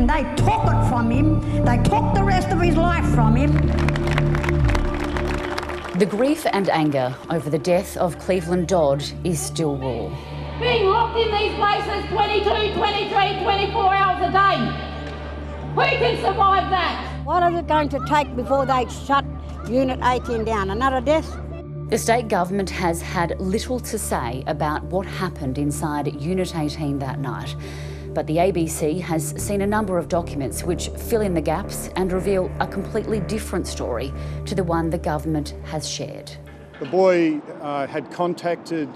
and they took it from him. They took the rest of his life from him. The grief and anger over the death of Cleveland Dodd is still raw. Being locked in these places 22, 23, 24 hours a day. Who can survive that? What is it going to take before they shut Unit 18 down? Another death? The state government has had little to say about what happened inside Unit 18 that night. But the ABC has seen a number of documents which fill in the gaps and reveal a completely different story to the one the government has shared. The boy had contacted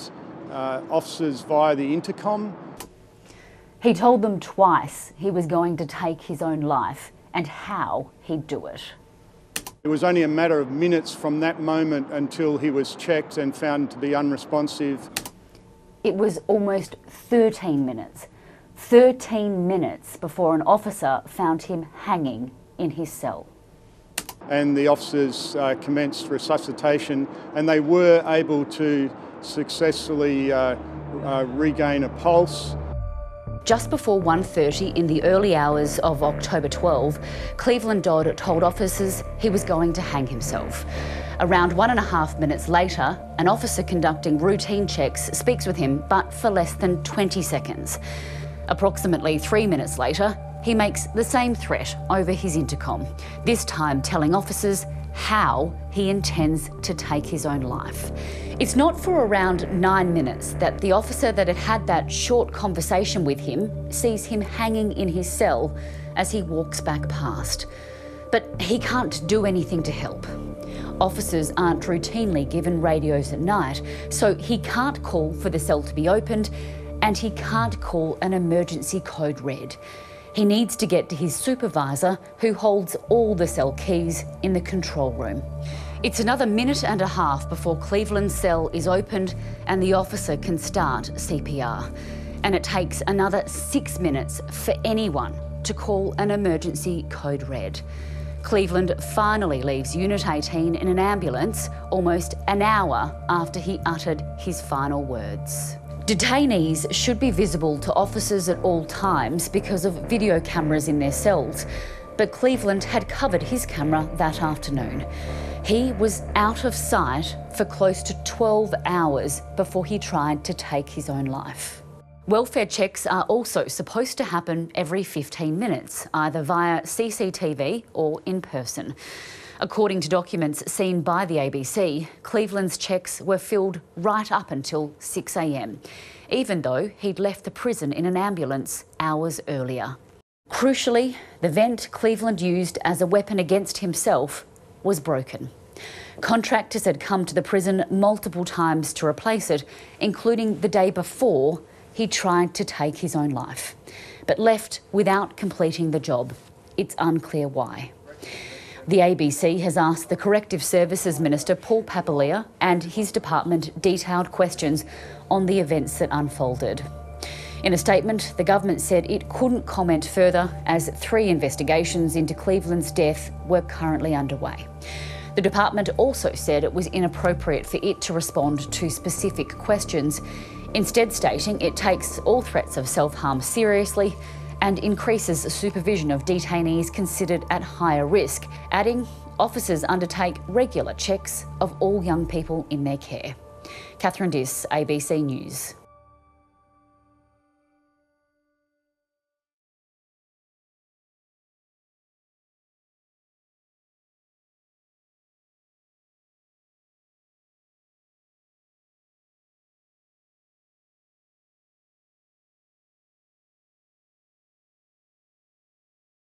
officers via the intercom. He told them twice he was going to take his own life and how he'd do it. It was only a matter of minutes from that moment until he was checked and found to be unresponsive. It was almost 13 minutes. 13 minutes before an officer found him hanging in his cell. And the officers commenced resuscitation, and they were able to successfully regain a pulse. Just before 1:30 in the early hours of October 12, Cleveland Dodd told officers he was going to hang himself. Around 1.5 minutes later, an officer conducting routine checks speaks with him, but for less than 20 seconds. Approximately 3 minutes later, he makes the same threat over his intercom, this time telling officers how he intends to take his own life. It's not for around 9 minutes that the officer that had had that short conversation with him sees him hanging in his cell as he walks back past. But he can't do anything to help. Officers aren't routinely given radios at night, so he can't call for the cell to be opened, and he can't call an emergency code red. He needs to get to his supervisor, who holds all the cell keys in the control room. It's another 1.5 minutes before Cleveland's cell is opened and the officer can start CPR. And it takes another 6 minutes for anyone to call an emergency code red. Cleveland finally leaves Unit 18 in an ambulance almost an hour after he uttered his final words. Detainees should be visible to officers at all times because of video cameras in their cells, but Cleveland had covered his camera that afternoon. He was out of sight for close to 12 hours before he tried to take his own life. Welfare checks are also supposed to happen every 15 minutes, either via CCTV or in person. According to documents seen by the ABC, Cleveland's checks were filled right up until 6 a.m, even though he'd left the prison in an ambulance hours earlier. Crucially, the vent Cleveland used as a weapon against himself was broken. Contractors had come to the prison multiple times to replace it, including the day before he tried to take his own life, but left without completing the job. It's unclear why. The ABC has asked the Corrective Services Minister Paul Papalia and his department detailed questions on the events that unfolded. In a statement, the government said it couldn't comment further as 3 investigations into Cleveland's death were currently underway. The department also said it was inappropriate for it to respond to specific questions, instead stating it takes all threats of self-harm seriously and increases supervision of detainees considered at higher risk, adding officers undertake regular checks of all young people in their care. Kathryn, ABC News.